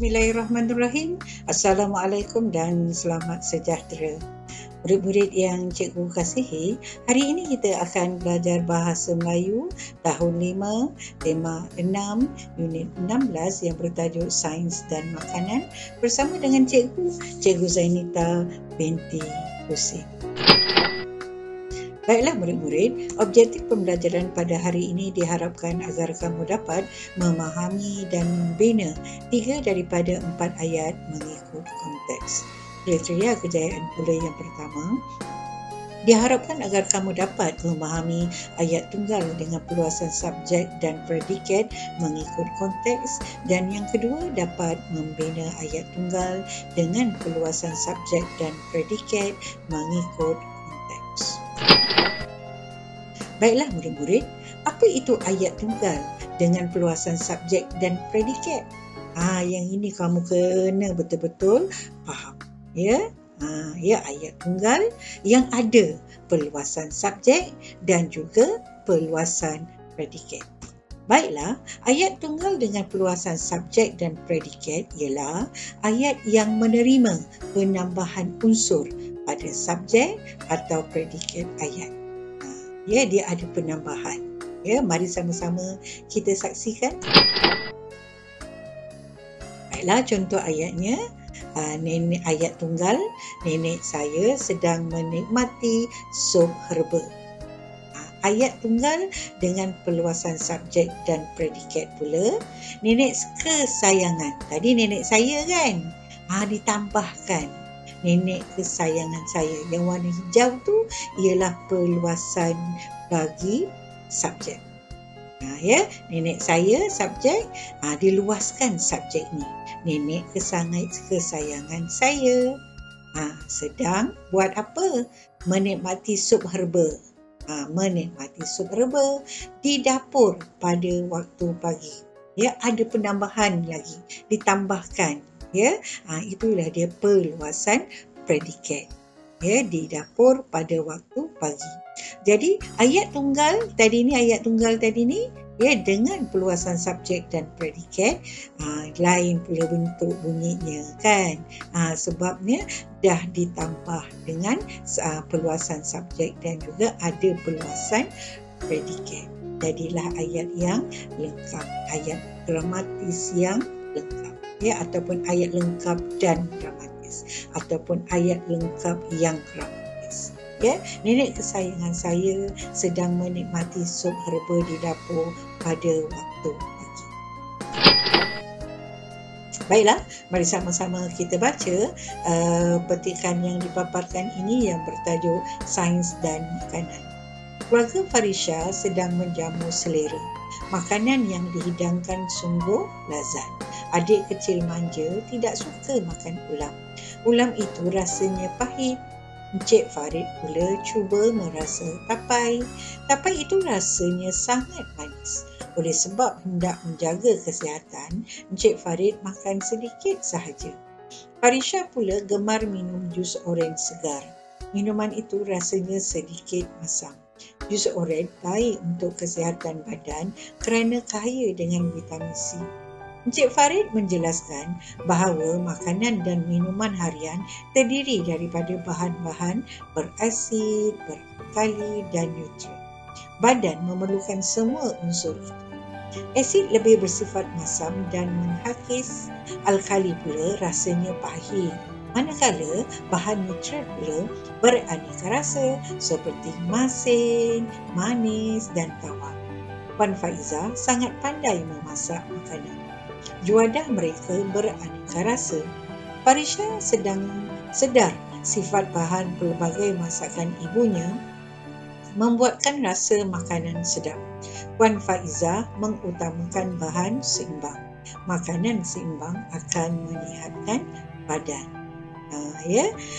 Bismillahirrahmanirrahim. Assalamualaikum dan selamat sejahtera. Murid-murid yang cikgu kasihi, hari ini kita akan belajar bahasa Melayu tahun 5, tema 6, unit 16 yang bertajuk Sains dan Makanan bersama dengan Cikgu Zainita binti Husin. Baiklah murid-murid, objektif pembelajaran pada hari ini diharapkan agar kamu dapat memahami dan membina 3 daripada 4 ayat mengikut konteks. Kriteria kejayaan pula yang pertama, diharapkan agar kamu dapat memahami ayat tunggal dengan perluasan subjek dan predikat mengikut konteks, dan yang kedua dapat membina ayat tunggal dengan perluasan subjek dan predikat mengikut konteks. Baiklah murid-murid, apa itu ayat tunggal dengan perluasan subjek dan predikat? Yang ini kamu kena betul-betul faham. Ya, ayat tunggal yang ada perluasan subjek dan juga perluasan predikat. Baiklah, ayat tunggal dengan perluasan subjek dan predikat ialah ayat yang menerima penambahan unsur pada subjek atau predikat ayat. Dia ada penambahan. Mari sama-sama kita saksikan. Baiklah, contoh ayatnya. Ayat tunggal, nenek saya sedang menikmati sup herba. Ayat tunggal dengan perluasan subjek dan predikat pula, nenek kesayangan. Tadi nenek saya kan? Ditambahkan nenek kesayangan saya. Yang warna hijau tu ialah perluasan bagi subjek. Nenek saya subjek, diluaskan subjek ni. Nenek kesayangan saya sedang buat apa? Menikmati sup herba. Menikmati sup herba di dapur pada waktu pagi. Ada penambahan lagi, ditambahkan. Itulah dia perluasan predikat. Di dapur pada waktu pagi. Jadi ayat tunggal tadi ni dengan perluasan subjek dan predikat lain pula bentuk bunyinya kan. Sebabnya dah ditambah dengan perluasan subjek dan juga ada perluasan predikat. Jadilah ayat yang lengkap, ayat gramatis yang lengkap. Ataupun ayat lengkap dan gramatis, ataupun ayat lengkap yang gramatis. Nenek kesayangan saya sedang menikmati sup herba di dapur pada waktu pagi. Baiklah, mari sama-sama kita baca petikan yang dipaparkan ini yang bertajuk Sains dan Makanan. Keluarga Farisha sedang menjamu selera. Makanan yang dihidangkan sungguh lazat. Adik kecil manja tidak suka makan ulam. Ulam itu rasanya pahit. Encik Farid pula cuba merasa tapai. Tapai itu rasanya sangat manis. Oleh sebab hendak menjaga kesihatan, Encik Farid makan sedikit sahaja. Farisha pula gemar minum jus oren segar. Minuman itu rasanya sedikit masam. Jus oren baik untuk kesihatan badan kerana kaya dengan vitamin C. Encik Farid menjelaskan bahawa makanan dan minuman harian terdiri daripada bahan-bahan berasid, beralkali dan nutrien. Badan memerlukan semua unsur itu. Asid lebih bersifat masam dan menghakis, alkali pula rasanya pahit. Manakala bahan nutrien pula beraneka rasa seperti masin, manis dan tawar. Puan Faiza sangat pandai memasak makanan. Juadah mereka beraneka rasa. Farisha sedang sedar sifat bahan pelbagai masakan ibunya membuatkan rasa makanan sedap. Puan Faiza mengutamakan bahan seimbang. Makanan seimbang akan menyihatkan badan.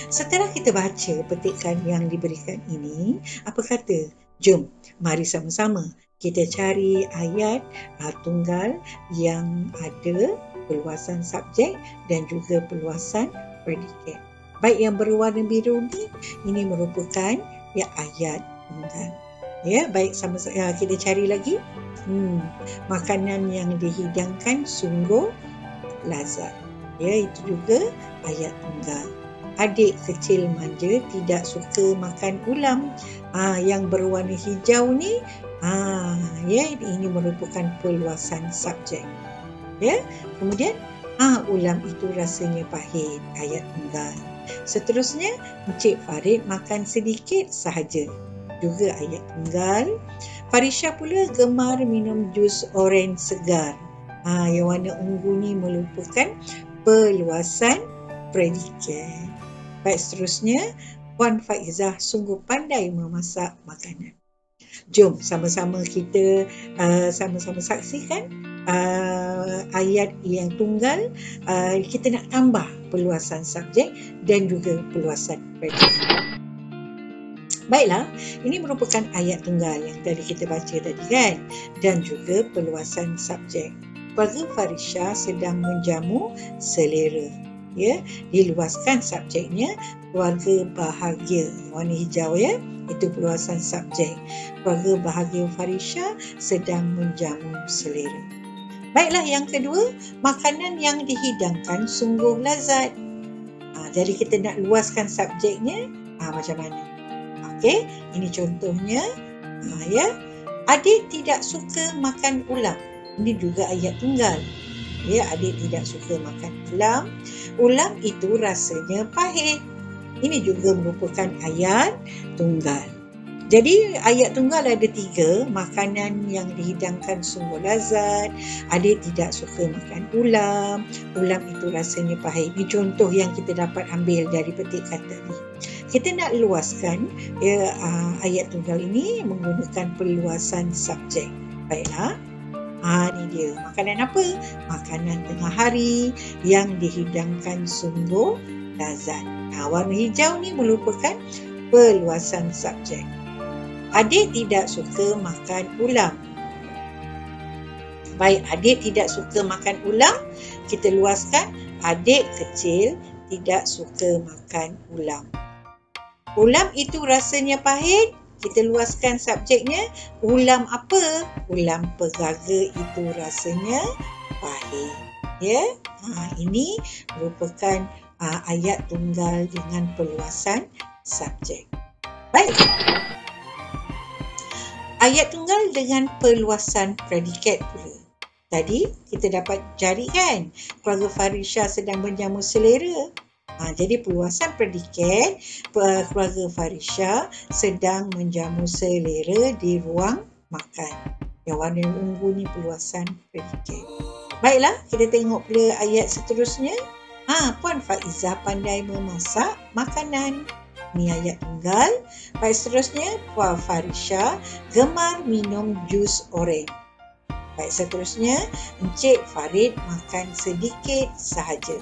Setelah kita baca petikan yang diberikan ini, apa kata? Jom, mari sama-sama kita cari ayat tunggal yang ada perluasan subjek dan juga perluasan predikat. Baik yang berwarna biru ini merupakan ayat tunggal. Baik sama-sama kita cari lagi. Makanan yang dihidangkan sungguh lazat. Ya, itu juga ayat tunggal. Adik kecil manja tidak suka makan ulam. Yang berwarna hijau ni, ya, ini merupakan perluasan subjek. Ya, kemudian ulam itu rasanya pahit, ayat tunggal. Seterusnya, Encik Farid makan sedikit sahaja, juga ayat tunggal. Farisha pula gemar minum jus oren segar. Yang warna ungu ni merupakan perluasan predikat. Baik, seterusnya, Puan Faizah sungguh pandai memasak makanan. Jom sama-sama kita sama-sama saksikan ayat yang tunggal. Kita nak tambah perluasan subjek dan juga perluasan predikat. Baiklah, ini merupakan ayat tunggal yang tadi kita baca tadi kan, dan juga perluasan subjek. Keluarga Farisha sedang menjamu selera. Ya, diluaskan subjeknya keluarga bahagia, warna hijau ya, itu perluasan subjek. Keluarga bahagia Farisha sedang menjamu selera. Baiklah, yang kedua, makanan yang dihidangkan sungguh lazat. Jadi kita nak luaskan subjeknya macam mana? Okey, ini contohnya. Ya, adik tidak suka makan ulam. Ini juga ayat tunggal. Ya, adik tidak suka makan ulam. Ulam itu rasanya pahit. Ini juga merupakan ayat tunggal. Jadi ayat tunggal ada 3. Makanan yang dihidangkan sungguh lazat. Adik tidak suka makan ulam. Ulam itu rasanya pahit. Ini contoh yang kita dapat ambil dari petikan tadi. Kita nak luaskan ayat tunggal ini menggunakan perluasan subjek. Baiklah. Ini dia. Makanan apa? Makanan tengah hari yang dihidangkan sungguh lazat. Warna hijau ni merupakan perluasan subjek. Adik tidak suka makan ulam. Baik, adik tidak suka makan ulam. Kita luaskan, adik kecil tidak suka makan ulam. Ulam itu rasanya pahit. Kita luaskan subjeknya, ulam apa? Ulam pegaga itu rasanya pahit. Ya, ini merupakan ayat tunggal dengan perluasan subjek. Baik. Ayat tunggal dengan perluasan predikat pula. Tadi kita dapat cari kan, keluarga Farisha sedang menjamu selera. Jadi perluasan predikat, keluarga Farisha sedang menjamu selera di ruang makan. Yang warna ungu ni perluasan predikat. Baiklah, kita tengok pula ayat seterusnya. Puan Faizah pandai memasak makanan. Ni ayat tunggal. Baik, seterusnya, Puan Farisha gemar minum jus oren. Baik, seterusnya, Encik Farid makan sedikit sahaja.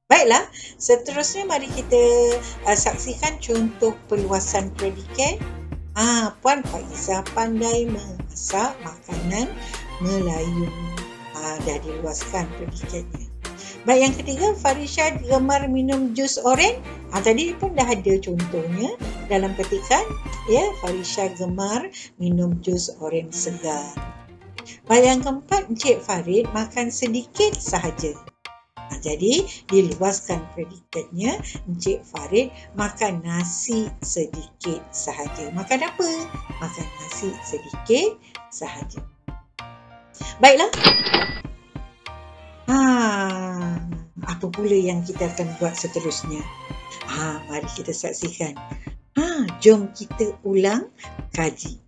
Baiklah, seterusnya mari kita saksikan contoh perluasan predikat. Puan Faizah pandai memasak makanan Melayu. Dah diluaskan predikatnya. Baik, yang ketiga, Farisha gemar minum jus oren. Tadi pun dah ada contohnya dalam petikan. Ya, Farisha gemar minum jus oren segar. Baik, yang keempat, Encik Farid makan sedikit sahaja. Jadi diluaskan predikatnya, Encik Farid makan nasi sedikit sahaja. Makan apa? Makan nasi sedikit sahaja. Baiklah. Apa pula yang kita akan buat seterusnya? Mari kita saksikan. Jom kita ulang kaji.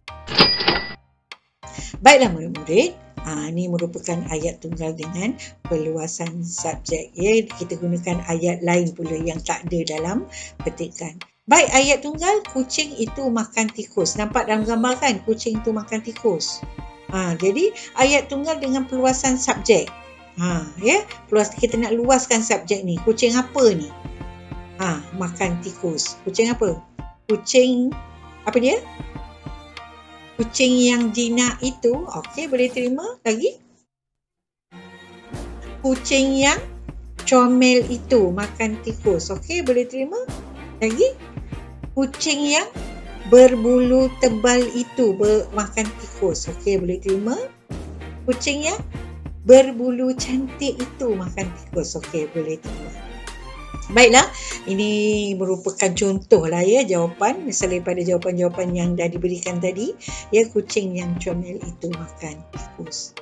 Baiklah murid-murid. Ini merupakan ayat tunggal dengan perluasan subjek. Ya, kita gunakan ayat lain pula yang tak ada dalam petikan. Baik, ayat tunggal, kucing itu makan tikus. Nampak dalam gambar kan? Kucing itu makan tikus. Jadi, ayat tunggal dengan perluasan subjek. Ya, kita nak luaskan subjek ni. Kucing apa ni? Makan tikus. Kucing apa? Kucing, apa dia? Kucing yang jinak itu, okey, boleh terima lagi. Kucing yang comel itu makan tikus, okey, boleh terima lagi. Kucing yang berbulu tebal itu makan tikus, okey, boleh terima. Kucing yang berbulu cantik itu makan tikus. Okey, boleh terima. Baiklah, ini merupakan contoh lah ya jawapan selain daripada jawapan-jawapan yang dah diberikan tadi. Ya, kucing yang comel itu makan tikus.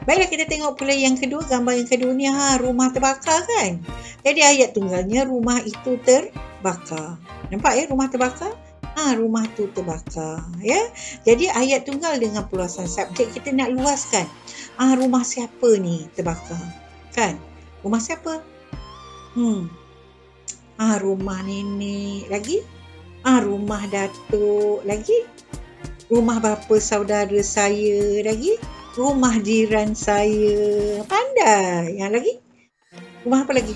Baiklah, kita tengok pula yang kedua, gambar yang kedua ni, rumah terbakar kan. Jadi ayat tunggalnya rumah itu terbakar. Nampak ya rumah terbakar? Rumah tu terbakar ya. Jadi ayat tunggal dengan perluasan subjek kita nak luaskan. Rumah siapa ni terbakar? Kan? Rumah siapa? Rumah nenek lagi. Rumah datuk lagi. Rumah bapa saudara saya lagi. Rumah jiran saya. Pandai. Yang lagi? Rumah apa lagi?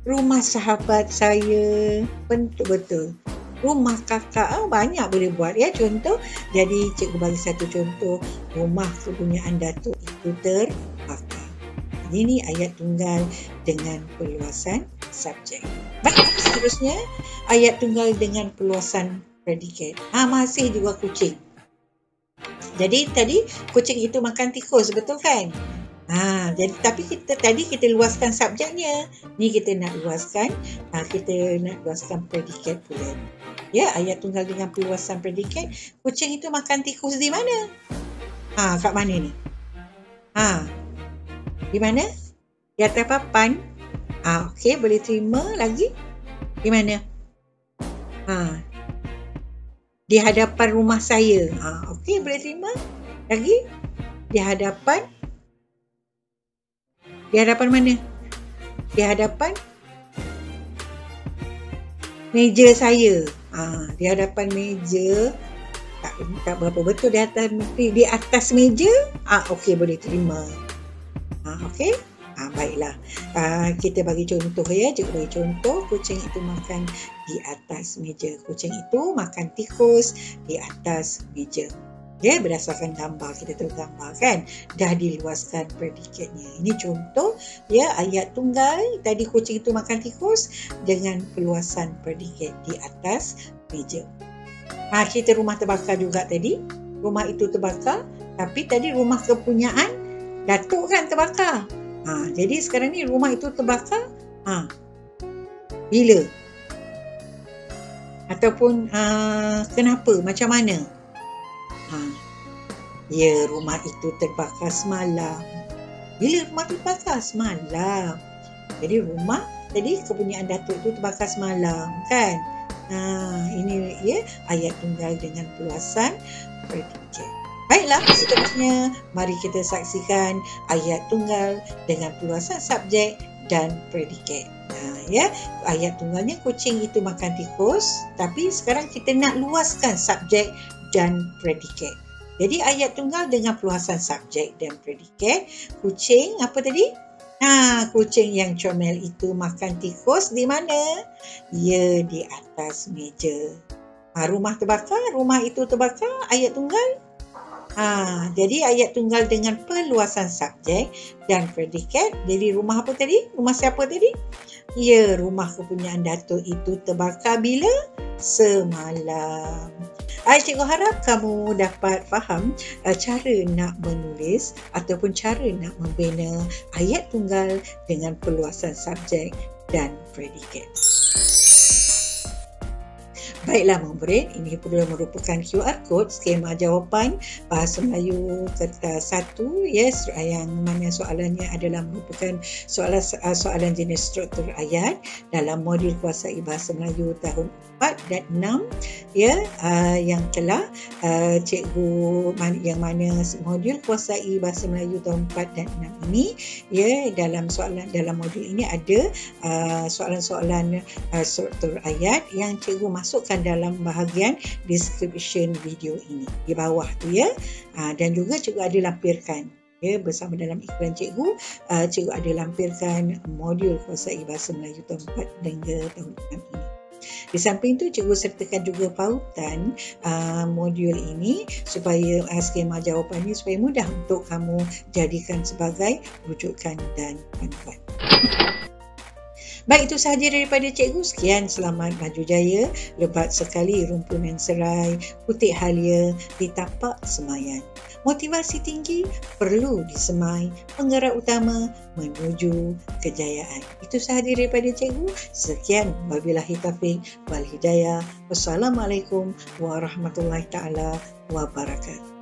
Rumah sahabat saya. Betul-betul. Rumah kakak, banyak boleh buat ya contoh. Jadi cikgu bagi satu contoh, rumah kepunyaan datuk itu terbakar. Ini ayat tunggal dengan perluasan subjek. Baik, seterusnya ayat tunggal dengan perluasan predikat. Masih juga kucing. Jadi tadi kucing itu makan tikus, betul kan? Jadi tapi kita luaskan subjeknya. Ni kita nak luaskan, predikat pula. Ya, ayat tunggal dengan perluasan predikat. Kucing itu makan tikus di mana? Kat mana ni? Di mana? Di atas papan. Okey, boleh terima lagi. Di mana? Di hadapan rumah saya. Okey, boleh terima. Lagi? Di hadapan mana? Di hadapan meja saya. Di hadapan meja. Tak berapa betul di atas meja. Okey, boleh terima. Okey. Baiklah. Kita bagi contoh ya. Cikgu bagi contoh. Kucing itu makan di atas meja. Kucing itu makan tikus di atas meja. Ya, berdasarkan gambar kita tahu gambar kan. Dah diluaskan predikatnya. Ini contoh ya ayat tunggal. Tadi kucing itu makan tikus dengan perluasan predikat di atas meja. Kita rumah terbakar juga tadi. Rumah itu terbakar. Tapi tadi rumah kepunyaan datuk kan terbakar. Jadi sekarang ni rumah itu terbakar. Bila? Ataupun kenapa? Macam mana? Ya, rumah itu terbakar semalam. Bila rumah itu terbakar? Semalam. Jadi rumah tadi kepunyaan datuk itu terbakar semalam kan? Ini ya ayat tunggal dengan perluasan predikat. Baiklah, seterusnya mari kita saksikan ayat tunggal dengan perluasan subjek dan predikat. Ya, ayat tunggalnya kucing itu makan tikus, tapi sekarang kita nak luaskan subjek dan predikat. Jadi ayat tunggal dengan perluasan subjek dan predikat. Kucing apa tadi? Kucing yang comel itu makan tikus di mana? Ya, di atas meja. Rumah terbakar, rumah itu terbakar, ayat tunggal. Jadi ayat tunggal dengan perluasan subjek dan predikat. Jadi rumah apa tadi? Rumah siapa tadi? Ya, rumah kepunyaan datuk itu terbakar bila? Semalam. Cikgu harap kamu dapat faham cara nak menulis ataupun cara nak membina ayat tunggal dengan perluasan subjek dan predikat. Baiklah murid, ini pula merupakan QR code skema jawapan Bahasa Melayu kertas 1 ya, yang mana soalannya adalah merupakan soalan jenis struktur ayat dalam modul kuasai Bahasa Melayu tahun 4 dan 6 ya, yang telah cikgu yang mana modul kuasai Bahasa Melayu tahun 4 dan 6 ini ya, dalam modul ini ada soalan-soalan struktur ayat yang cikgu masukkan dalam bahagian description video ini di bawah tu ya, dan juga cikgu ada lampirkan ya, bersama dalam iklan cikgu ada lampirkan modul kuasai Bahasa Melayu tahun 4 hingga tahun 6 ini. Di samping itu cikgu sertakan juga pautan modul ini supaya skema jawapan ini supaya mudah untuk kamu jadikan sebagai rujukan dan panduan. Baik, itu sahaja daripada cikgu. Sekian, selamat maju jaya. Lebat sekali rumpunan serai, putih halia di tapak semayan. Motivasi tinggi perlu disemai, penggerak utama menuju kejayaan. Itu sahaja daripada cikgu. Sekian, wabillahi taufiq wal hidayah. Wassalamualaikum warahmatullahi taala wabarakatuh.